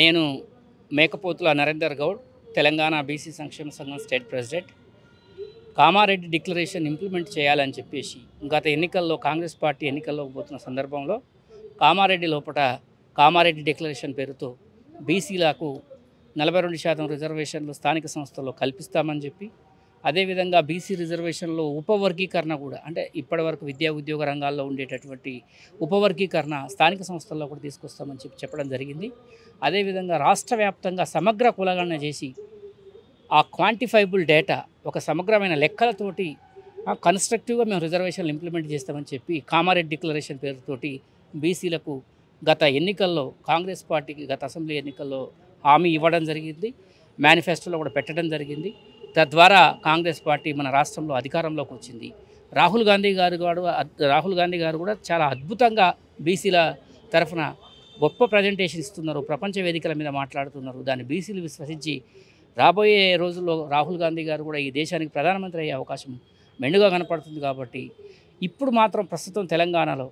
నేను మేకపోతుల నరేందర్ గౌడ్, తెలంగాణ బీసీ సంక్షేమ సంఘం state president. Kamareddy declaration implement చేయాలని చెప్పేసి గత ఎన్నికల్లో కాంగ్రెస్ పార్టీ ఎన్నికల్లోకి పోతున్న సందర్భంలో కామారెడ్డి లోపల కామారెడ్డి డిక్లరేషన్ పేరుతో బీసీలకు 42% రిజర్వేషన్లు స్థానిక సంస్థల్లో కల్పిస్తామని చెప్పి, అదేవిధంగా బీసీ రిజర్వేషన్లో ఉపవర్గీకరణ కూడా, అంటే ఇప్పటివరకు విద్యా ఉద్యోగ రంగాల్లో ఉండేటటువంటి ఉపవర్గీకరణ స్థానిక సంస్థల్లో కూడా తీసుకొస్తామని చెప్పడం జరిగింది. అదేవిధంగా రాష్ట్ర వ్యాప్తంగా సమగ్ర కులగణన చేసి ఆ క్వాంటిఫైబుల్ డేటా, ఒక సమగ్రమైన లెక్కలతోటి కన్స్ట్రక్టివ్గా మేము రిజర్వేషన్లు ఇంప్లిమెంట్ చేస్తామని చెప్పి కామారెడ్డి డిక్లరేషన్ పేరుతోటి బీసీలకు గత ఎన్నికల్లో కాంగ్రెస్ పార్టీకి గత అసెంబ్లీ ఎన్నికల్లో హామీ ఇవ్వడం జరిగింది. మేనిఫెస్టోలో కూడా పెట్టడం జరిగింది. తద్వారా కాంగ్రెస్ పార్టీ మన రాష్ట్రంలో అధికారంలోకి వచ్చింది. రాహుల్ గాంధీ గారు కూడా చాలా అద్భుతంగా బీసీల తరఫున గొప్ప ప్రజెంటేషన్ ఇస్తున్నారు. ప్రపంచ వేదికల మీద మాట్లాడుతున్నారు. దాన్ని బీసీలు విశ్వసించి రాబోయే రోజుల్లో రాహుల్ గాంధీ గారు కూడా ఈ దేశానికి ప్రధానమంత్రి అయ్యే అవకాశం మెండుగా కనపడుతుంది. కాబట్టి ఇప్పుడు మాత్రం ప్రస్తుతం తెలంగాణలో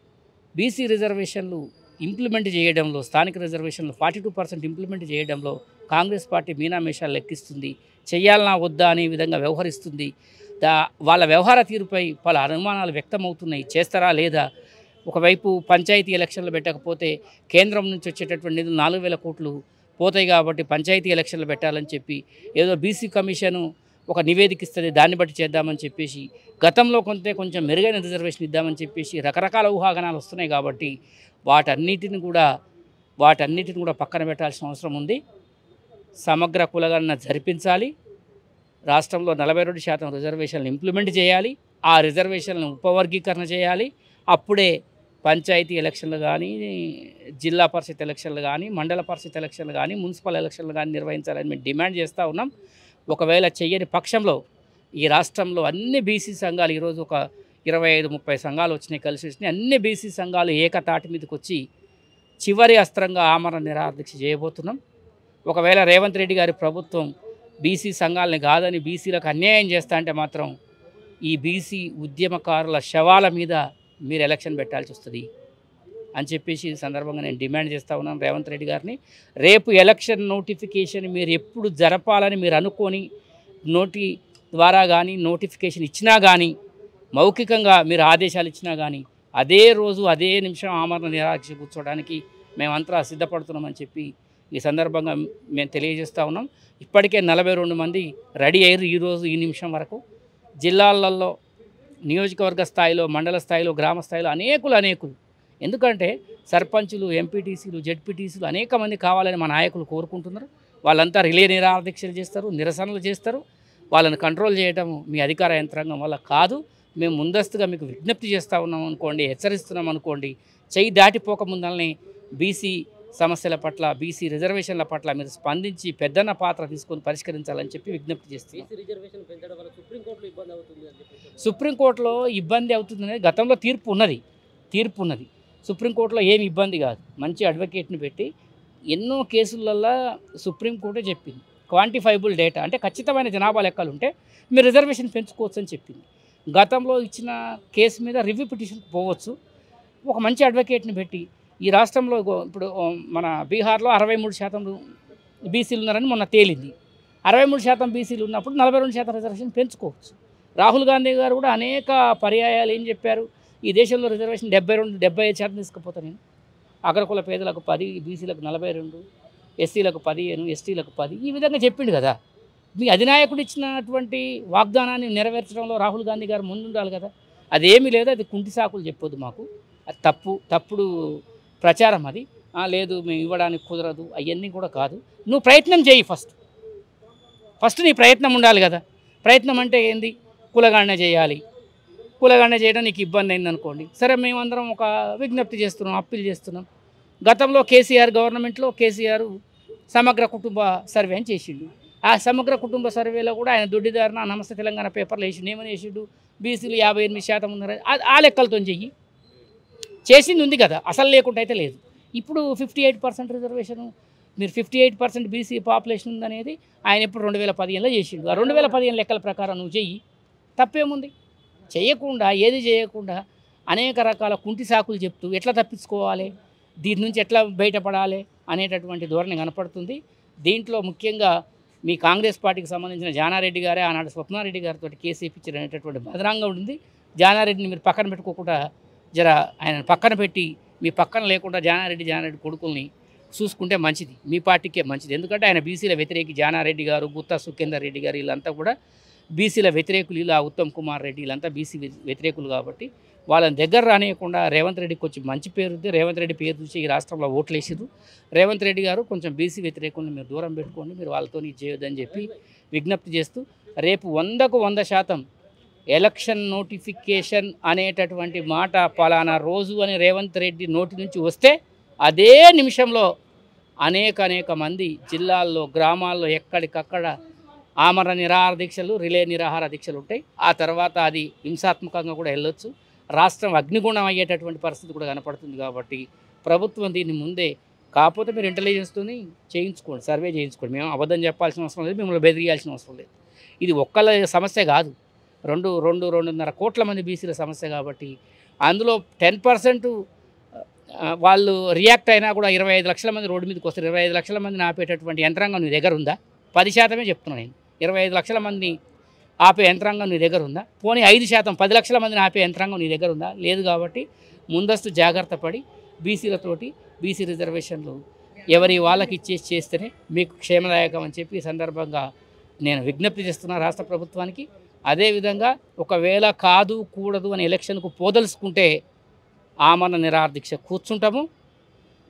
బీసీ రిజర్వేషన్లు ఇంప్లిమెంట్ చేయడంలో, స్థానిక రిజర్వేషన్లు 42% ఇంప్లిమెంట్ చేయడంలో కాంగ్రెస్ పార్టీ మీనామేషాలు లెక్కిస్తుంది. చెయ్యాలనా వద్దా అనే విధంగా వ్యవహరిస్తుంది. వాళ్ళ వ్యవహార తీరుపై పలు అనుమానాలు వ్యక్తమవుతున్నాయి. చేస్తారా లేదా? ఒకవైపు పంచాయతీ ఎలక్షన్లు పెట్టకపోతే కేంద్రం నుంచి వచ్చేటటువంటి నిధులు 4,000 కోట్లు పోతాయి కాబట్టి పంచాయతీ ఎలక్షన్లు పెట్టాలని చెప్పి, ఏదో బీసీ కమిషను ఒక నివేదిక ఇస్తుంది, దాన్ని బట్టి చేద్దామని చెప్పేసి, గతంలో కొంచెం మెరుగైన రిజర్వేషన్ ఇద్దామని చెప్పేసి రకరకాల ఊహాగానాలు వస్తున్నాయి. కాబట్టి వాటన్నిటిని కూడా పక్కన పెట్టాల్సిన అవసరం ఉంది. సమగ్ర కులగణన జరిపించాలి. రాష్ట్రంలో 42% రిజర్వేషన్లు ఇంప్లిమెంట్ చేయాలి. ఆ రిజర్వేషన్లను ఉపవర్గీకరణ చేయాలి. అప్పుడే పంచాయతీ ఎలక్షన్లు కానీ, జిల్లా పరిషత్ ఎలక్షన్లు కానీ, మండల పరిషత్ ఎలక్షన్లు కానీ, మున్సిపల్ ఎలక్షన్లు కానీ నిర్వహించాలని మేము డిమాండ్ చేస్తూ ఉన్నాం. ఒకవేళ చెయ్యని పక్షంలో ఈ రాష్ట్రంలో అన్ని బీసీ సంఘాలు, ఈరోజు ఒక 25-30 సంఘాలు వచ్చినాయి, కలిసి వచ్చినాయి, అన్ని బీసీ సంఘాలు ఏకతాటి మీదకి వచ్చి చివరి అస్త్రంగా ఆమరణ నిరాదీక్ష చేయబోతున్నాం. ఒకవేళ రేవంత్ రెడ్డి గారి ప్రభుత్వం బీసీ సంఘాలని కాదని బీసీలకు అన్యాయం చేస్తా అంటే మాత్రం ఈ బీసీ ఉద్యమకారుల శవాల మీద మీరు ఎలక్షన్ పెట్టాల్సి వస్తుంది అని చెప్పేసి ఈ సందర్భంగా నేను డిమాండ్ చేస్తూ ఉన్నాను రేవంత్ రెడ్డి గారిని. రేపు ఎలక్షన్ నోటిఫికేషన్ మీరు ఎప్పుడు జరపాలని మీరు అనుకొని నోటి ద్వారా కానీ నోటిఫికేషన్ ఇచ్చినా కానీ, మౌఖికంగా మీరు ఆదేశాలు ఇచ్చినా కానీ, అదే రోజు అదే నిమిషం ఆమరణ నిరాదీక్ష కూర్చోవడానికి మేమంతా సిద్ధపడుతున్నామని చెప్పి ఈ సందర్భంగా మేము తెలియజేస్తూ ఉన్నాం. ఇప్పటికే 42 మంది రెడీ అయ్యారు. ఈరోజు ఈ నిమిషం వరకు జిల్లాలలో, నియోజకవర్గ స్థాయిలో, మండల స్థాయిలో, గ్రామ స్థాయిలో అనేకులు. ఎందుకంటే సర్పంచులు, ఎంపీటీసీలు, జెడ్పీటీసీలు అనేక మంది కావాలని మా నాయకులు కోరుకుంటున్నారు. వాళ్ళంతా రిలే నిరాదీక్షలు చేస్తారు, నిరసనలు చేస్తారు. వాళ్ళని కంట్రోల్ చేయడం మీ అధికార యంత్రాంగం వల్ల కాదు. మేము ముందస్తుగా మీకు విజ్ఞప్తి చేస్తూ ఉన్నాం అనుకోండి, హెచ్చరిస్తున్నాం అనుకోండి. చెయ్యి దాటిపోక ముందల్ని బీసీ సమస్యల పట్ల, బీసీ రిజర్వేషన్ల పట్ల మీరు స్పందించి పెద్దన్న పాత్ర తీసుకొని పరిష్కరించాలని చెప్పి విజ్ఞప్తి చేస్తున్నాం. సుప్రీంకోర్టులో ఇబ్బంది అవుతుందనే గతంలో తీర్పు ఉన్నది. సుప్రీంకోర్టులో ఏమి ఇబ్బంది కాదు. మంచి అడ్వకేట్ని పెట్టి ఎన్నో కేసులల్లో సుప్రీంకోర్టే చెప్పింది, క్వాంటిఫైబుల్ డేటా అంటే ఖచ్చితమైన జనాభా లెక్కలు ఉంటే మీరు రిజర్వేషన్ పెంచుకోవచ్చు అని చెప్పింది. గతంలో ఇచ్చిన కేసు మీద రివ్యూ పిటిషన్కి పోవచ్చు. ఒక మంచి అడ్వకేట్ని పెట్టి ఈ రాష్ట్రంలో ఇప్పుడు మన బీహార్లో 63% బీసీలు ఉన్నారని మొన్న తేలింది. 63% బీసీలు ఉన్నప్పుడు 42% రిజర్వేషన్ పెంచుకోవచ్చు. రాహుల్ గాంధీ గారు కూడా అనేక పర్యాయాలు ఏం చెప్పారు, ఈ దేశంలో రిజర్వేషన్ 72-75% తీసుకుపోతాను నేను. అగ్రకుల పేదలకు 10, బీసీలకు 42, ఎస్సీలకు 15, ఎస్టీలకు 10, ఈ విధంగా చెప్పిండు కదా. మీ అధినాయకుడు ఇచ్చినటువంటి వాగ్దానాన్ని నెరవేర్చడంలో రాహుల్ గాంధీ గారు ముందుండాలి కదా. అదేమీ లేదు, అది కుంటి సాకులు చెప్పొద్దు మాకు. అది తప్పుడు ప్రచారం అది. లేదు మేము ఇవ్వడానికి కుదరదు, అవన్నీ కూడా కాదు. నువ్వు ప్రయత్నం చేయి. ఫస్ట్ నీ ప్రయత్నం ఉండాలి కదా. ప్రయత్నం అంటే ఏంది? కులగణన చేయాలి. కులగణన చేయడం నీకు ఇబ్బంది అయిందనుకోండి, సరే మేమందరం ఒక విజ్ఞప్తి చేస్తున్నాం, అప్పీల్ చేస్తున్నాం. గతంలో కేసీఆర్ గవర్నమెంట్లో కేసీఆర్ సమగ్ర కుటుంబ సర్వే అని చేసిండు. ఆ సమగ్ర కుటుంబ సర్వేలో కూడా ఆయన దొడ్డిదారిన నమస్తే తెలంగాణ పేపర్లో వేసిండు. ఏమని వేసిండు? బీసీలు 58% ఉన్నారు. ఆ లెక్కలతో చెయ్యి. చేసింది ఉంది కదా, అసలు లేకుండా అయితే లేదు. ఇప్పుడు 58% రిజర్వేషను, మీరు 58% బీసీ పాపులేషన్ ఉందనేది ఆయన ఎప్పుడు 2015లో చేసిండు. ఆ 2015 లెక్కల ప్రకారం నువ్వు చెయ్యి, తప్పేముంది? ఏది చేయకుండా అనేక రకాల కుంటి సాకులు చెప్తూ ఎట్లా తప్పించుకోవాలి, దీని నుంచి ఎట్లా బయటపడాలి అనేటటువంటి ధోరణి కనపడుతుంది. దీంట్లో ముఖ్యంగా మీ కాంగ్రెస్ పార్టీకి సంబంధించిన జానారెడ్డి గారే ఆనాడు స్వప్నారెడ్డి గారితో కేసు ఇప్పించారు అనేటటువంటి బదనాంగం ఉంది. జానారెడ్డిని మీరు పక్కన పెట్టుకోకుండా జర ఆయన పక్కన పెట్టి మీ పక్కన లేకుండా జానారెడ్డి కొడుకుల్ని చూసుకుంటే మంచిది, మీ పార్టీకే మంచిది. ఎందుకంటే ఆయన బీసీల వ్యతిరేకి. జానారెడ్డి గారు, గుత్తా సుఖేందర్ రెడ్డి గారు వీళ్ళంతా కూడా బీసీల వ్యతిరేకులు. ఇలా ఉత్తమ్ కుమార్ రెడ్డి వీళ్ళంతా బీసీ వ్యతిరేకులు కాబట్టి వాళ్ళని దగ్గర రానియకుండా రేవంత్ రెడ్డికి కొంచెం మంచి పేరు ఉంది. రేవంత్ రెడ్డి పేరు చూసి ఈ రాష్ట్రంలో ఓట్లు వేసారు. రేవంత్ రెడ్డి గారు కొంచెం బీసీ వ్యతిరేకులను మీరు దూరం పెట్టుకోండి, మీరు వాళ్ళతో చేయొద్దని చెప్పి విజ్ఞప్తి చేస్తూ, రేపు 100కు 100% ఎలక్షన్ నోటిఫికేషన్ అనేటటువంటి మాట పలానా రోజు అని రేవంత్ రెడ్డి నోటి నుంచి వస్తే అదే నిమిషంలో అనేక మంది జిల్లాల్లో, గ్రామాల్లో ఎక్కడికక్కడ ఆమరణ నిరాహార దీక్షలు, రిలే నిరాహార దీక్షలు ఉంటాయి. ఆ తర్వాత అది హింసాత్మకంగా కూడా వెళ్ళొచ్చు. రాష్ట్రం అగ్నిగుణం అయ్యేటటువంటి పరిస్థితి కూడా కనపడుతుంది. కాబట్టి ప్రభుత్వం దీన్ని ముందే, కాకపోతే మీరు ఇంటెలిజెన్స్తోని చేయించుకోండి, సర్వే చేయించుకోండి. మేము అబద్ధం చెప్పాల్సిన అవసరం లేదు, మిమ్మల్ని బెదిరియాల్సిన అవసరం లేదు. ఇది ఒక్కళ్ళ సమస్య కాదు, 2.5 కోట్ల మంది బీసీల సమస్య. కాబట్టి అందులో 10% వాళ్ళు రియాక్ట్ అయినా కూడా 25 లక్షల మంది రోడ్డు మీదకి వస్తారు. 25 లక్షల మందిని ఆపేటటువంటి యంత్రాంగం నీ దగ్గర ఉందా? 10% చెప్తున్నాను నేను. 25 లక్షల మందిని ఆపే యంత్రాంగం నీ దగ్గర ఉందా? పోనీ 5%, 10 లక్షల మందిని ఆపే యంత్రాంగం నీ దగ్గర ఉందా? లేదు. కాబట్టి ముందస్తు జాగ్రత్త పడి బీసీలతోటి బీసీ రిజర్వేషన్లు ఎవరి వాళ్ళకి చేస్తేనే మీకు క్షేమదాయకం అని చెప్పి ఈ సందర్భంగా నేను విజ్ఞప్తి చేస్తున్నా రాష్ట్ర ప్రభుత్వానికి. అదేవిధంగా ఒకవేళ కాదు కూడదు అని ఎలక్షన్కు పోదలుచుకుంటే ఆమరణ నిరాహార దీక్ష కూర్చుంటాము.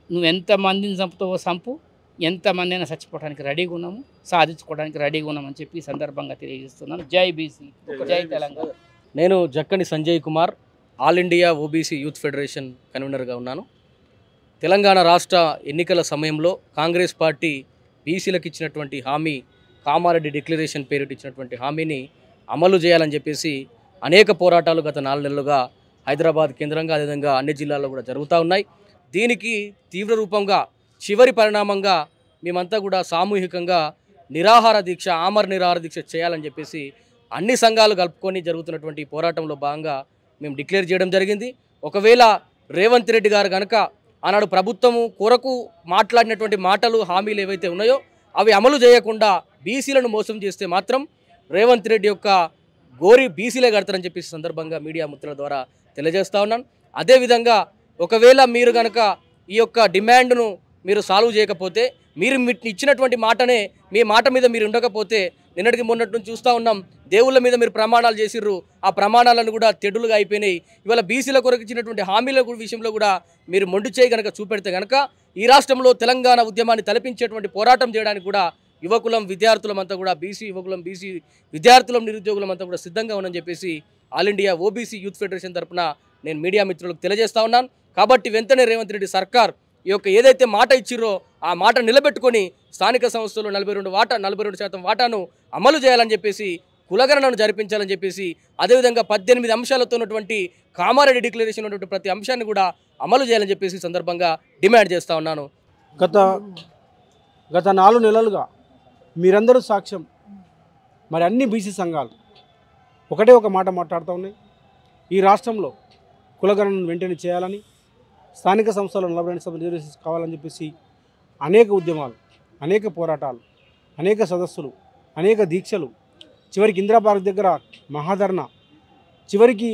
నువ్వు ఎంతమందిని చంపుతావో చంపు, ఎంతమంది అయినా చచ్చిపోవడానికి రెడీగా ఉన్నాము, సాధించుకోవడానికి రెడీగా ఉన్నామని చెప్పి ఈ సందర్భంగా తెలియజేస్తున్నాను. జై బీసీ, జై తెలంగాణ. నేను Jakkani Sanjay Kumar, all India OBC youth federation కన్వీనర్గా ఉన్నాను. తెలంగాణ రాష్ట్ర ఎన్నికల సమయంలో కాంగ్రెస్ పార్టీ బీసీలకు ఇచ్చినటువంటి హామీ, కామారెడ్డి డిక్లరేషన్ పేరిట ఇచ్చినటువంటి హామీని అమలు చేయాలని చెప్పేసి అనేక పోరాటాలు గత 4 నెలలుగా హైదరాబాద్ కేంద్రంగా, అదేవిధంగా అన్ని జిల్లాల్లో కూడా జరుగుతూ ఉన్నాయి. దీనికి తీవ్ర రూపంగా చివరి పరిణామంగా మేమంతా కూడా సామూహికంగా నిరాహార దీక్ష, ఆమర నిరాహార దీక్ష చేయాలని చెప్పేసి అన్ని సంఘాలు కలుపుకొని జరుగుతున్నటువంటి పోరాటంలో భాగంగా మేము డిక్లేర్ చేయడం జరిగింది. ఒకవేళ రేవంత్ రెడ్డి గారు కనుక ఆనాడు ప్రభుత్వము కొరకు మాట్లాడినటువంటి మాటలు, హామీలు ఏవైతే ఉన్నాయో అవి అమలు చేయకుండా బీసీలను మోసం చేస్తే మాత్రం రేవంత్ రెడ్డి యొక్క గోరి బీసీలే కడతారని చెప్పేసి సందర్భంగా మీడియా మిత్రుల ద్వారా తెలియజేస్తా ఉన్నాను. అదేవిధంగా ఒకవేళ మీరు కనుక ఈ యొక్క డిమాండ్ను మీరు సాల్వ్ చేయకపోతే, మీరు ఇచ్చినటువంటి మాటనే మీ మాట మీద మీరు ఉండకపోతే, నిన్నటికి మొన్నటి నుంచి చూస్తూ ఉన్నాం, దేవుళ్ళ మీద మీరు ప్రమాణాలు చేసిర్రు, ఆ ప్రమాణాలను కూడా తెడ్డులుగా అయిపోయినాయి. ఇవాళ బీసీల కొరకు ఇచ్చినటువంటి హామీల విషయంలో కూడా మీరు మొండి చేయి కనుక చూపెడితే కనుక ఈ రాష్ట్రంలో తెలంగాణ ఉద్యమాన్ని తలపించేటువంటి పోరాటం చేయడానికి కూడా యువకులం, విద్యార్థులమంతా కూడా, బీసీ యువకులం, బీసీ విద్యార్థులం, నిరుద్యోగులమంతా కూడా సిద్ధంగా ఉన్నామని చెప్పేసి all India OBC youth federation తరఫున నేను మీడియా మిత్రులకు తెలియజేస్తా ఉన్నాను. కాబట్టి వెంటనే రేవంత్ రెడ్డి సర్కార్ ఈ యొక్క ఏదైతే మాట ఇచ్చిర్రో ఆ మాట నిలబెట్టుకొని స్థానిక సంస్థలు 42% వాటాను అమలు చేయాలని చెప్పేసి, కులగణనను జరిపించాలని చెప్పేసి, అదేవిధంగా 18 అంశాలతో ఉన్నటువంటి కామారెడ్డి డిక్లరేషన్ ఉన్నటువంటి ప్రతి అంశాన్ని కూడా అమలు చేయాలని చెప్పేసి సందర్భంగా డిమాండ్ చేస్తూ ఉన్నాను. గత 4 నెలలుగా మీరందరూ సాక్ష్యం. మరి అన్ని బీసీ సంఘాలు ఒకటే ఒక మాట మాట్లాడుతూ ఉన్నాయి. ఈ రాష్ట్రంలో కులగణనను వెంటనే చేయాలని, స్థానిక సంస్థలు 42% రిజర్వేషన్స్ కావాలని చెప్పేసి అనేక ఉద్యమాలు, అనేక పోరాటాలు, అనేక సదస్సులు, అనేక దీక్షలు, చివరికి ఇందిరాపార్క్ దగ్గర మహాధర్నా, చివరికి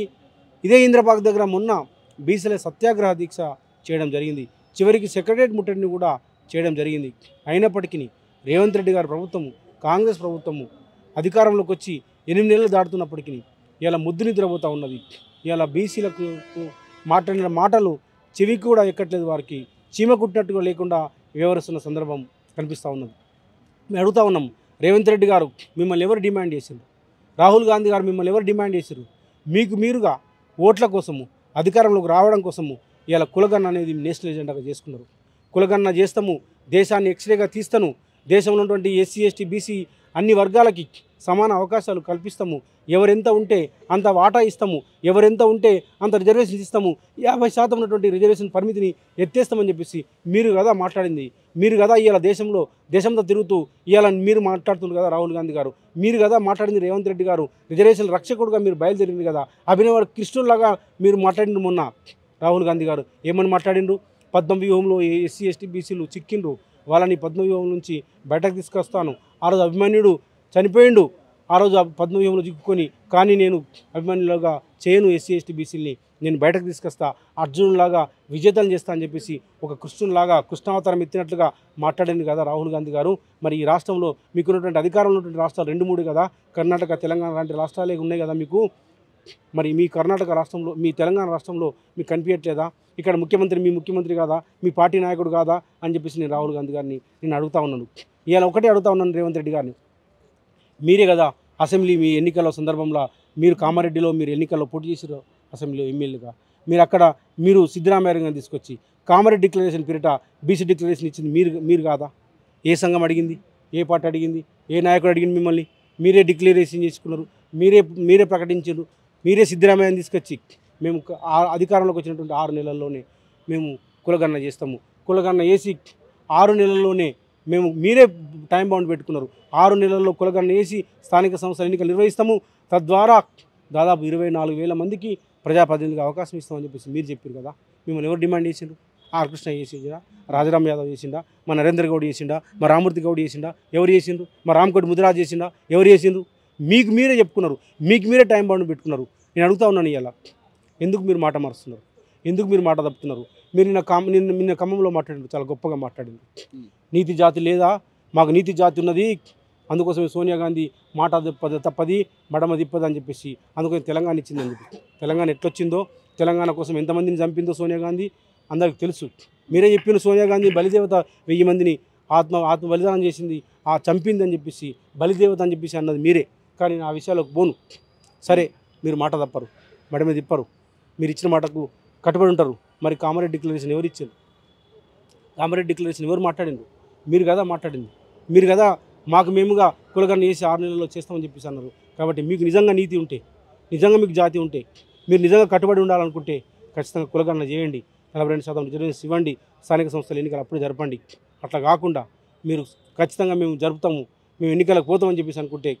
ఇదే ఇందిరాపార్క్ దగ్గర మొన్న బీసీల సత్యాగ్రహ దీక్ష చేయడం జరిగింది. చివరికి సెక్రటరియట్ ముట్టడిని కూడా చేయడం జరిగింది. అయినప్పటికీ రేవంత్ రెడ్డి గారి ప్రభుత్వము, కాంగ్రెస్ ప్రభుత్వము అధికారంలోకి వచ్చి 8 నెలలు దాటుతున్నప్పటికీ ఇలా ముద్దు నిద్రపోతూ ఉన్నది. ఇలా బీసీలకు మాట్లాడిన మాటలు చెవికి కూడా ఎక్కట్లేదు, వారికి చీమ కుట్టినట్టుగా లేకుండా వ్యవహరిస్తున్న సందర్భం కనిపిస్తూ ఉన్నది. మేము అడుగుతూ ఉన్నాం, రేవంత్ రెడ్డి గారు మిమ్మల్ని ఎవరు డిమాండ్ చేశారు? రాహుల్ గాంధీ గారు మిమ్మల్ని ఎవరు డిమాండ్ చేశారు? మీరుగా ఓట్ల కోసము, అధికారంలోకి రావడం కోసము ఇలా కులగణన అనేది నేషనల్ ఎజెండాగా చేసుకున్నారు. కులగణన చేస్తాము, దేశాన్ని ఎక్స్రేగా తీస్తాను, దేశంలో ఉన్నటువంటి ఎస్సీ, ఎస్టీ, బీసీ అన్ని వర్గాలకి సమాన అవకాశాలు కల్పిస్తాము, ఎవరెంత ఉంటే అంత వాటా ఇస్తాము, ఎవరెంత ఉంటే అంత రిజర్వేషన్ ఇస్తాము, 50% ఉన్నటువంటి రిజర్వేషన్ పరిమితిని ఎత్తేస్తామని చెప్పేసి మీరు కదా మాట్లాడింది. మీరు కదా ఇవాళ దేశంతో తిరుగుతూ ఇవాళ మీరు మాట్లాడుతున్నారు కదా రాహుల్ గాంధీ గారు, మీరు కదా మాట్లాడింది రేవంత్ రెడ్డి గారు, రిజర్వేషన్ రక్షకుడుగా మీరు బయలుదేరింది కదా, అభినవ కృష్ణుల్లాగా మీరు మాట్లాడిండ్రు. మొన్న రాహుల్ గాంధీ గారు ఏమని మాట్లాడిండ్రు? పద్మవ్యూహంలో ఎస్సీ ఎస్టీ బీసీలు చిక్కిండ్రు, వాళ్ళని పద్మవ్యూహం నుంచి బయటకు తీసుకొస్తాను. ఆ రోజు అభిమన్యుడు చనిపోయిండు, ఆ రోజు పద్మవ్యూహంలో చిక్కుకొని, కానీ నేను అభిమన్యులాగా చేయను, ఎస్సీ ఎస్టీ బీసీలని నేను బయటకు తీసుకొస్తా, అర్జునులాగా విజేతలు చేస్తా అని చెప్పేసి ఒక కృష్ణులాగా కృష్ణావతారం ఎత్తినట్లుగా మాట్లాడింది కదా రాహుల్ గాంధీ గారు. మరి ఈ రాష్ట్రంలో మీకున్నటువంటి అధికారంలో ఉన్నటువంటి రాష్ట్రాలు 2-3 కదా, కర్ణాటక తెలంగాణ లాంటి రాష్ట్రాలే ఉన్నాయి కదా మీకు. మరి మీ కర్ణాటక రాష్ట్రంలో, మీ తెలంగాణ రాష్ట్రంలో మీకు కనిపించట్లేదా? ఇక్కడ ముఖ్యమంత్రి మీ ముఖ్యమంత్రి కాదా, మీ పార్టీ నాయకుడు కాదా అని చెప్పేసి నేను రాహుల్ గాంధీ గారిని నేను అడుగుతా ఉన్నాను. ఇవాళ ఒకటే అడుగుతా ఉన్నాను రేవంత్ రెడ్డి గారిని, మీరే కదా అసెంబ్లీ మీ ఎన్నికల సందర్భంలో మీరు కామారెడ్డిలో మీరు ఎన్నికల్లో పోటీ చేసారు అసెంబ్లీలో ఎమ్మెల్యేగా, మీరు అక్కడ మీరు సిద్ధరామయ్య గారిని తీసుకొచ్చి కామారెడ్డి డిక్లరేషన్ పేరిట బీసీ డిక్లరేషన్ ఇచ్చింది మీరు కాదా? ఏ సంఘం అడిగింది, ఏ పార్టీ అడిగింది, ఏ నాయకుడు అడిగింది మిమ్మల్ని? మీరే డిక్లరేషన్ చేసుకున్నారు, మీరే ప్రకటించారు, మీరే సిద్ధరామయ్యని తీసుకొచ్చి మేము అధికారంలోకి వచ్చినటువంటి 6 నెలల్లోనే మేము కులగణన చేస్తాము, కులగణన వేసి 6 నెలల్లోనే మీరే టైం బౌండ్ పెట్టుకున్నారు, 6 నెలల్లో కులగణన వేసి స్థానిక సంస్థల ఎన్నికలు నిర్వహిస్తాము, తద్వారా దాదాపు 24,000 మందికి ప్రజాప్రతినిధిగా అవకాశం ఇస్తామని చెప్పేసి మీరు చెప్పారు కదా. మిమ్మల్ని ఎవరు డిమాండ్ చేసిండ్రు? ఆర్ కృష్ణ చేసిండా, రాజారాం యాదవ్ చేసిండా, మా నరేంద్ర గౌడ్ చేసిండా, మా రామూర్తి గౌడ్ చేసిండా, ఎవరు చేసిండ్రు? మా రామకోటి ముదిరాజ్ చేసిండా, ఎవరు చేసిండ్రు? మీకు మీరే చెప్పుకున్నారు, మీకు మీరే టైం బౌండ్ పెట్టుకున్నారు. నేను అడుగుతా ఉన్నాను ఇలా, ఎందుకు మీరు మాట మారుస్తున్నారు, ఎందుకు మీరు మాట తప్పుతున్నారు? మీరు నిన్న ఖమ్మంలో మాట్లాడారు, చాలా గొప్పగా మాట్లాడింది. నీతి జాతి లేదా, మాకు నీతి జాతి ఉన్నది, అందుకోసమే సోనియా గాంధీ మాట తప్పది మడమ తిప్పది అని చెప్పేసి అందుకని తెలంగాణ ఇచ్చిందని చెప్పి. తెలంగాణ ఎట్లొచ్చిందో, తెలంగాణ కోసం ఎంతమందిని చంపిందో సోనియా గాంధీ అందరికి తెలుసు. మీరే చెప్పిన సోనియా గాంధీ బలిదేవత 1000 మందిని ఆత్మ బలిదానం చేసింది, చంపింది అని చెప్పేసి, బలిదేవత అని చెప్పేసి అన్నది మీరే. కానీ ఆ విషయాలకు పోను. సరే, మీరు మాట తప్పరు, మడమ తిప్పరు, మీరు ఇచ్చిన మాటకు కట్టుబడి ఉంటారు. మరి కామారెడ్డి డిక్లరేషన్ ఎవరు ఇచ్చారు? కామారెడ్డి డిక్లరేషన్ ఎవరు మాట్లాడిండ్రు? మీరు కదా మాట్లాడింది, మీరు కదా మేముగా కులగణన చేసి 6 నెలల్లో చేస్తామని చెప్పేసి అన్నారు. కాబట్టి మీకు నిజంగా నీతి ఉంటే, నిజంగా మీకు జాతి ఉంటే, మీరు నిజంగా కట్టుబడి ఉండాలనుకుంటే ఖచ్చితంగా కులగణన చేయండి, 42% రిజర్వేషన్ ఇవ్వండి, స్థానిక సంస్థల ఎన్నికలు అప్పుడే జరపండి. అట్లా కాకుండా మీరు ఖచ్చితంగా మేము జరుపుతాము, మేము ఎన్నికలకు పోతామని చెప్పేసి అనుకుంటే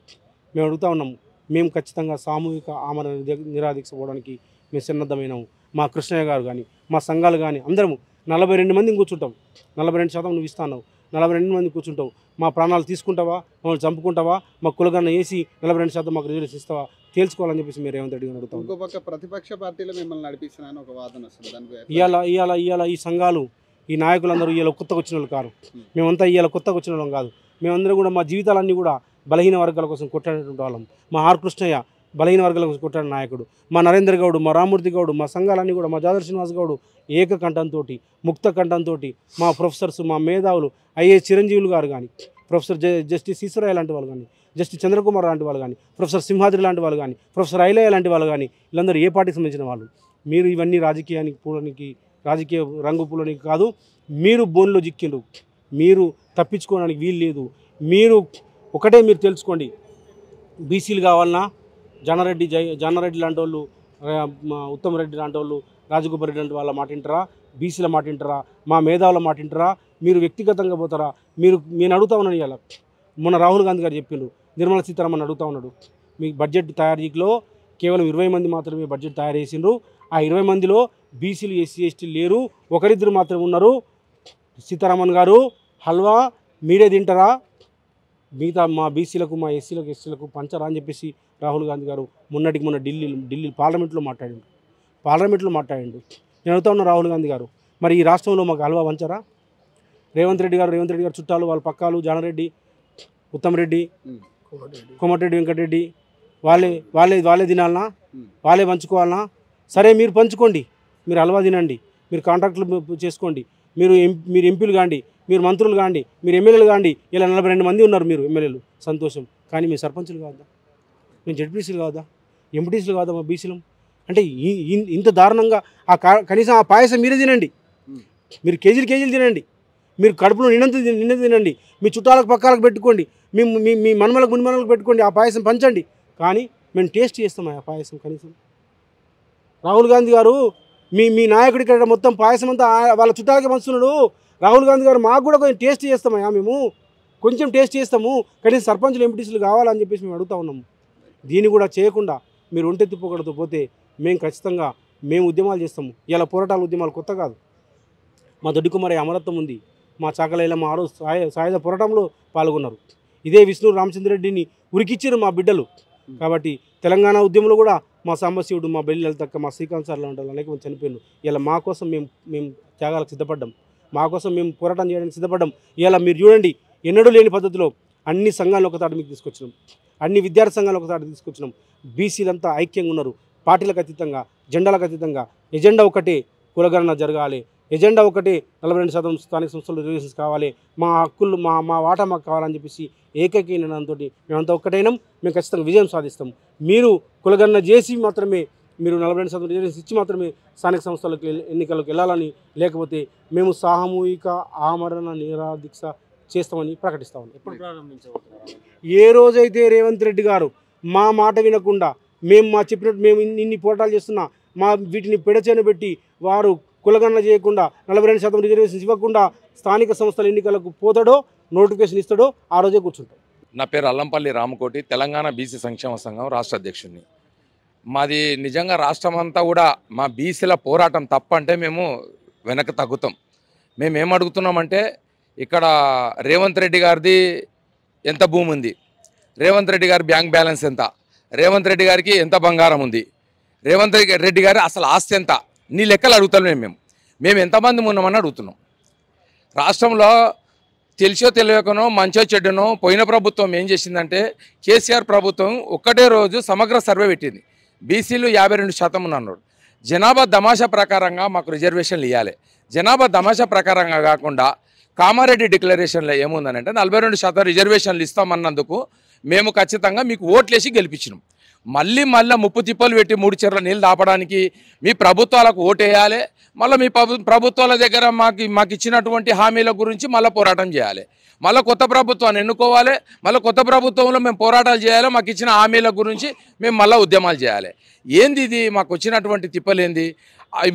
మేము అడుగుతా ఉన్నాము. మేము ఖచ్చితంగా సామూహిక ఆమరణ నిరాదీక్ష పోవడానికి మేము సన్నద్ధమైనాము. మా కృష్ణయ్య గారు కానీ, మా సంఘాలు కానీ అందరము 42 మందిని కూర్చుంటాం. 42% నువ్వు ఇస్తావు, 42 మంది కూర్చుంటావు, మా ప్రాణాలు తీసుకుంటావా, మమ్మల్ని చంపుకుంటావా, మా కులగణన వేసి 42% మాకు రిజర్వేషన్ ఇస్తావా, తేల్చుకోవాలని చెప్పేసి మీరు రేవంత్ రెడ్డి గారిని అడుగుతాం. ఇంకో పక్క ప్రతిపక్ష పార్టీలు మిమ్మల్ని నడిపిస్తున్నాయని ఒక వాదన వస్తుంది. ఇవాళ ఈ సంఘాలు, ఈ నాయకులందరూ ఇవాళ కొత్తగా వచ్చిన వాళ్ళు కాదు, మేమంతా ఇవాళ కొత్తగా వచ్చిన వాళ్ళం కాదు. మేమందరం కూడా మా జీవితాలన్నీ కూడా బలహీన వర్గాల కోసం కొట్టాడేటువంటి వాళ్ళం. మా ఆర్ కృష్ణయ్య బలహీన వర్గాల కోసం కొట్టాడు నాయకుడు, మా నరేంద్ర గౌడ్, మా రామూర్తి గౌడ్, మా సంఘాలన్నీ కూడా, మా జాదర్ శ్రీనివాస్ గౌడ్ ఏకకంఠంతో, ముక్త కంఠంతో, మా ప్రొఫెసర్స్, మా మేధావులు, ఐఏఎస్ చిరంజీవులు గారు కానీ, ప్రొఫెసర్ జస్టిస్ ఈశ్వరయ్య లాంటి వాళ్ళు కానీ, జస్టిస్ చంద్రకుమార్ లాంటి వాళ్ళు కానీ, ప్రొఫెసర్ సింహాద్రి లాంటి వాళ్ళు కానీ, ప్రొఫెసర్ ఐలయ్య లాంటి వాళ్ళు కానీ, వీళ్ళందరూ ఏ పార్టీకి సంబంధించిన వాళ్ళు? మీరు ఇవన్నీ రాజకీయ రంగు పూలనికి కాదు, మీరు బోన్లో చిక్కిండ్రు, మీరు తప్పించుకోవడానికి వీలు లేదు. మీరు ఒకటే మీరు తెలుసుకోండి, బీసీలు కావాలన్నా జానారెడ్డి లాంటి వాళ్ళు, ఉత్తమ్ రెడ్డి లాంటి వాళ్ళు, రాజగోపాల్ రెడ్డి లాంటి వాళ్ళ మాట వింటారా? బీసీల మాట వింటారా? మా మేధావుల మాట వింటారా? మీరు వ్యక్తిగతంగా పోతారా? నేను అడుగుతా ఉన్నాను. ఇలా మొన్న రాహుల్ గాంధీ గారు చెప్పిండ్రు, నిర్మలా సీతారామన్ అడుగుతా ఉన్నాడు, మీ బడ్జెట్ తయారీలో కేవలం 20 మంది మాత్రమే బడ్జెట్ తయారు చేసిండ్రు, ఆ 20 మందిలో బీసీలు ఎస్సీ ఎస్టీలు లేరు, ఒకరిద్దరు మాత్రమే ఉన్నారు. సీతారామన్ గారు హల్వా మీరే తింటారా, మిగతా మా బీసీలకు, మా ఎస్సీలకు, ఎస్టీలకు పంచరా అని చెప్పేసి రాహుల్ గాంధీ గారు మొన్న ఢిల్లీ పార్లమెంట్లో మాట్లాడిండు. నేను అడుగుతా ఉన్నా రాహుల్ గాంధీ గారు, మరి ఈ రాష్ట్రంలో మాకు హల్వా పంచరా? రేవంత్ రెడ్డి గారు చుట్టాలు, వాళ్ళ పక్కాలు, జానారెడ్డి, ఉత్తమ్ రెడ్డి, కోమటిరెడ్డి వెంకటరెడ్డి వాళ్ళే తినాలనా? వాళ్ళే పంచుకోవాలనా? సరే, మీరు పంచుకోండి, మీరు హల్వా తినండి, మీరు కాంట్రాక్టులు చేసుకోండి, మీరు ఎంపీలు కాండి, మీరు మంత్రులు కాండి, మీరు ఎమ్మెల్యేలు కాండి. ఇలా 42 మంది ఉన్నారు మీరు ఎమ్మెల్యేలు, సంతోషం. కానీ మీ సర్పంచులు కాదా, మేము జడ్పీసీలు కాదా, ఎంపీటీసీలు కాదా, మా బీసీలం? అంటే ఇంత దారుణంగా కనీసం ఆ పాయసం మీరే తినండి, మీరు కేజీలు తినండి, మీరు కడుపులో నిండ తినండి, మీ చుట్టాలకు పక్కాలకు పెట్టుకోండి, మీ మున్మనలకు పెట్టుకోండి, ఆ పాయసం పంచండి. కానీ మేము టేస్ట్ చేస్తాం ఆ పాయసం కనీసం. రాహుల్ గాంధీ గారు మీ నాయకుడి ఇక్కడ మొత్తం పాయసం అంతా వాళ్ళ చుట్టాలకి పంచుతున్నాడు. రాహుల్ గాంధీ గారు మాకు కూడా కొంచెం టేస్ట్ చేస్తామయ్యా, మేము కొంచెం టేస్ట్ చేస్తాము, కనీసం సర్పంచులు ఎంపీటీసీలు కావాలని చెప్పేసి మేము అడుగుతా ఉన్నాము. దీన్ని కూడా చేయకుండా మీరు ఒంటెత్తిపోకడతో పోతే మేము ఖచ్చితంగా ఉద్యమాలు చేస్తాము. ఇలా ఉద్యమాలు కొత్త కాదు. మా దొడ్డి కుమారయ్య అమరత్వం ఉంది, మా చాకలైల మా ఆరు సాయుధ పోరాటంలో పాల్గొన్నారు. ఇదే విష్ణు రామచంద్రరెడ్డిని ఉరికిచ్చారు మా బిడ్డలు. కాబట్టి తెలంగాణ ఉద్యమంలో కూడా మా సాంబశివుడు, మా బెల్లి లలితక్క, మా శ్రీకాంత్ సార్లు ఉంటారు, అనేక మంది చనిపోయారు. ఇలా మా కోసం మేము త్యాగాలకు సిద్ధపడ్డాం, మా కోసం మేము పోరాటం చేయడానికి సిద్ధపడ్డాం. ఇలా మీరు చూడండి, ఎన్నడూ లేని పద్ధతిలో అన్ని సంఘాలు ఒక తాటి మీకు తీసుకొచ్చినాం, అన్ని విద్యార్థి సంఘాలు ఒక తాటి తీసుకొచ్చినాం. బీసీలంతా ఐక్యంగా ఉన్నారు, పార్టీలకు అతీతంగా, జెండాలకు అతీతంగా. ఎజెండా ఒకటే, కులగణన జరగాలి. ఎజెండా ఒకటి, 42% స్థానిక సంస్థలు రిజర్వేషన్స్ కావాలి, మా హక్కులు మా వాటా మాకు కావాలని చెప్పేసి ఏకైక నిర్ణయంతో మేమంతా ఒక్కటైనాం. మేము ఖచ్చితంగా విజయం సాధిస్తాం. మీరు కులగణన చేసి మాత్రమే, మీరు 42% రిజర్వేషన్స్ ఇచ్చి మాత్రమే స్థానిక సంస్థలకు ఎన్నికలకు వెళ్ళాలని, లేకపోతే మేము సామూహిక ఆమరణ నిరాదీక్ష చేస్తామని ప్రకటిస్తామని. ఎప్పుడు ప్రారంభించబోతున్నారు? ఏ రోజైతే రేవంత్ రెడ్డి గారు మా మాట వినకుండా, మా చెప్పినట్టు మేము ఇన్ని పోరాటాలు చేస్తున్నా, వీటిని పెడచేన పెట్టి వారు కులగణన చేయకుండా 42% రిజర్వేషన్స్ ఇవ్వకుండా స్థానిక సంస్థల ఎన్నికలకు పోతాడో, నోటిఫికేషన్ ఇస్తాడో ఆ రోజే కూర్చుంటాం. నా పేరు అల్లంపల్లి రామకోటి, తెలంగాణ బీసీ సంక్షేమ సంఘం రాష్ట్ర అధ్యక్షుడిని. మాది నిజంగా రాష్ట్రం అంతా కూడా మా బీసీల పోరాటం తప్పంటే మేము వెనక్కి తగ్గుతాం. మేము ఏం అడుగుతున్నామంటే, ఇక్కడ రేవంత్ రెడ్డి గారిది ఎంత భూమి ఉంది, రేవంత్ రెడ్డి గారి బ్యాంక్ బ్యాలెన్స్ ఎంత, రేవంత్ రెడ్డి గారికి ఎంత బంగారం ఉంది, రేవంత్ రెడ్డి గారి అసలు ఆస్తి ఎంత, నీ లెక్కలు అడుగుతాం. మేము ఎంతమంది ఉన్నామని అడుగుతున్నాం. రాష్ట్రంలో తెలిసో తెలియకనో, మంచో చెడ్డనో పోయిన ప్రభుత్వం ఏం చేసిందంటే, కేసీఆర్ ప్రభుత్వం ఒక్కటే రోజు సమగ్ర సర్వే పెట్టింది. బీసీలు 52% ఉన్నాడు. జనాభా తమాషా ప్రకారంగా మాకు రిజర్వేషన్లు ఇవ్వాలి. జనాభా తమాషా ప్రకారంగా కాకుండా కామారెడ్డి డిక్లరేషన్లో ఏముందనంటే 42% రిజర్వేషన్లు ఇస్తామన్నందుకు మేము ఖచ్చితంగా మీకు ఓట్లేసి గెలిపించినాం. మళ్ళీ ముప్పు తిప్పలు పెట్టి 3 చెర్ల నీళ్ళు దాపడానికి మీ ప్రభుత్వాలకు ఓటేయాలి. మళ్ళీ మీ ప్రభుత్వాల దగ్గర మాకు ఇచ్చినటువంటి హామీల గురించి మళ్ళీ పోరాటం చేయాలి. మళ్ళీ కొత్త ప్రభుత్వాన్ని ఎన్నుకోవాలి. మళ్ళీ కొత్త ప్రభుత్వంలో మేము పోరాటాలు చేయాలి. మాకు ఇచ్చిన హామీల గురించి మేము మళ్ళీ ఉద్యమాలు చేయాలి. ఏంది ఇది? మాకు వచ్చినటువంటి తిప్పలేంది?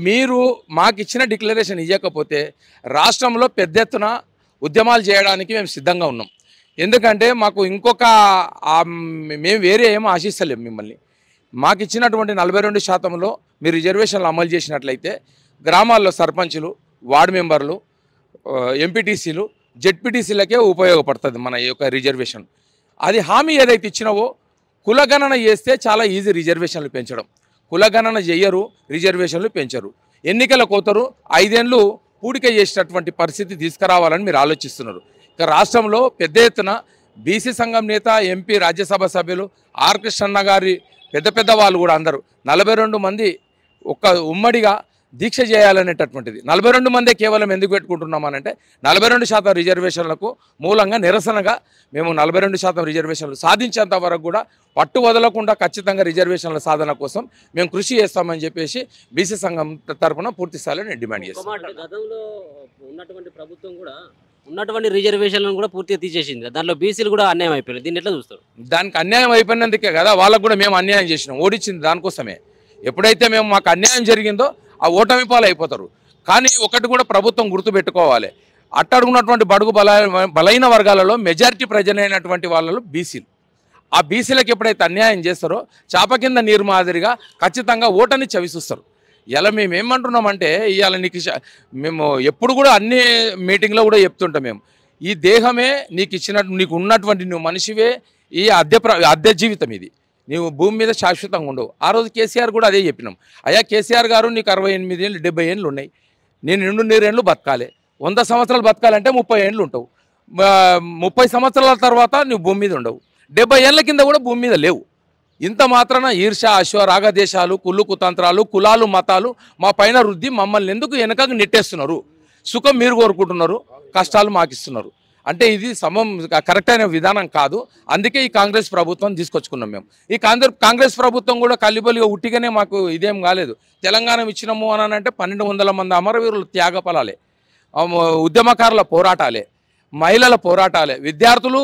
మీరు మాకు ఇచ్చిన డిక్లరేషన్ ఇవ్వకపోతే రాష్ట్రంలో పెద్ద ఎత్తున ఉద్యమాలు చేయడానికి మేము సిద్ధంగా ఉన్నాం. ఎందుకంటే మాకు మేము వేరే ఏమో ఆశిస్తలేం. మిమ్మల్ని మాకు ఇచ్చినటువంటి 42%లో మీరు రిజర్వేషన్లు అమలు చేసినట్లయితే గ్రామాల్లో సర్పంచులు, వార్డు మెంబర్లు, ఎంపీటీసీలు, జెడ్పీటీసీలకే ఉపయోగపడుతుంది మన ఈ యొక్క రిజర్వేషన్. అది హామీ ఏదైతే ఇచ్చినావో, కులగణన చేస్తే చాలా ఈజీ రిజర్వేషన్లు పెంచడం. కులగణన చెయ్యరు, రిజర్వేషన్లు పెంచరు. ఎన్నికల కోతరు 5 ఏళ్ళు పూడిక చేసేటటువంటి పరిస్థితి తీసుకురావాలని మీరు ఆలోచిస్తున్నారు. ఇక రాష్ట్రంలో పెద్ద ఎత్తున బీసీ సంఘం నేత, ఎంపీ, రాజ్యసభ సభ్యులు ఆర్ కృష్ణన్న గారి పెద్ద వాళ్ళు కూడా అందరూ 42 మంది ఉమ్మడిగా దీక్ష చేయాలనేటటువంటిది. 42 మందే కేవలం ఎందుకు పెట్టుకుంటున్నామనంటే 42% రిజర్వేషన్లకు మూలంగా నిరసనగా మేము 42% రిజర్వేషన్లు సాధించేంత వరకు కూడా పట్టు వదలకుండా ఖచ్చితంగా రిజర్వేషన్ల సాధన కోసం మేము కృషి చేస్తామని చెప్పేసి బీసీ సంఘం తరఫున పూర్తి స్థాయిలో నేను డిమాండ్ చేస్తాను. గతంలో ఉన్నటువంటి ప్రభుత్వం కూడా ఉన్నటువంటి రిజర్వేషన్లను కూడా పూర్తిగా తీసేసింది. దాంట్లో బీసీలు కూడా అన్యాయం అయిపోయింది. దీన్ని ఎట్లా చూస్తారు? దానికి అన్యాయం అయిపోయినందుకే కదా వాళ్ళకు కూడా మేము అన్యాయం చేసినాం. ఓడించింది దానికోసమే. ఎప్పుడైతే మాకు అన్యాయం జరిగిందో ఆ ఓటమి పాలు అయిపోతారు. కానీ ఒకటి కూడా ప్రభుత్వం గుర్తుపెట్టుకోవాలి, అట్టడుగున్నటువంటి బడుగు బలైన వర్గాలలో మెజారిటీ ప్రజలైనటువంటి వాళ్ళలో బీసీలు. ఆ బీసీలకు ఎప్పుడైతే అన్యాయం చేస్తారో చాప కింద నీరు మాదిరిగా ఖచ్చితంగా ఓటని చవిచూస్తారు. ఇలా మేము ఏమంటున్నామంటే, ఇవాళ మేము ఎప్పుడు కూడా అన్ని మీటింగ్లో కూడా చెప్తుంటాం, మేము ఈ దేహమే నీకు ఉన్నటువంటి నువ్వు మనిషివే, ఈ అద్దె జీవితం ఇది, నీవు భూమి మీద శాశ్వతంగా ఉండవు. ఆ రోజు కేసీఆర్ కూడా అదే చెప్పినాం. అయ్యా కేసీఆర్ గారు, నీకు 68 ఏళ్ళు 70 ఏళ్ళు ఉన్నాయి, నేను 200 ఏళ్ళు బతకాలి. 100 సంవత్సరాలు బతకాలంటే 30 ఏళ్ళు ఉంటావు. 30 సంవత్సరాల తర్వాత నువ్వు భూమి మీద ఉండవు. 70 ఏళ్ళ కింద కూడా భూమి మీద లేవు. ఇంత మాత్రాన ఈర్ష్య, రాగదేశాలు, కుళ్ళు కుతంత్రాలు, కులాలు, మతాలు మా పైన రుద్ది మమ్మల్ని ఎందుకు వెనకకు నెట్టేస్తున్నారు? సుఖం మీరు కోరుకుంటున్నారు, కష్టాలు మాకు ఇస్తున్నారు. అంటే ఇది కరెక్ట్ అయిన విధానం కాదు. అందుకే ఈ కాంగ్రెస్ ప్రభుత్వం తీసుకొచ్చుకున్నాం మేము. ఈ కాంగ్రెస్ ప్రభుత్వం కూడా కల్లిబొలిగా ఉట్టిగానే మాకు ఇదేం కాలేదు. తెలంగాణ ఇచ్చినాము అని అంటే 1200 మంది అమరవీరులు త్యాగ ఫలాలే, ఉద్యమకారుల పోరాటాలే, మహిళల పోరాటాలే, విద్యార్థులు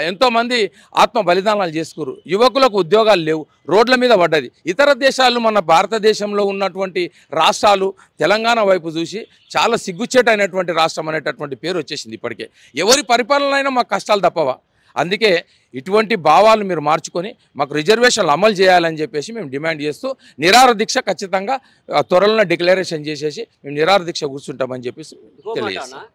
ఎంతోమంది ఆత్మ బలిదానాలు చేసుకురు. యువకులకు ఉద్యోగాలు లేవు, రోడ్ల మీద పడ్డది. ఇతర దేశాలు మన భారతదేశంలో ఉన్నటువంటి రాష్ట్రాలు తెలంగాణ వైపు చూసి చాలా సిగ్గుచేటైనటువంటి రాష్ట్రం అనేటటువంటి పేరు వచ్చేసింది. ఇప్పటికే ఎవరి పరిపాలన అయినా మాకు కష్టాలు తప్పవా? అందుకే ఇటువంటి భావాలు మీరు మార్చుకొని మాకు రిజర్వేషన్లు అమలు చేయాలని చెప్పేసి మేము డిమాండ్ చేస్తూ నిరాహార దీక్ష ఖచ్చితంగా త్వరలో డిక్లరేషన్ చేసేసి మేము నిరాహార దీక్ష కూర్చుంటామని చెప్పేసి తెలియజేస్తాం.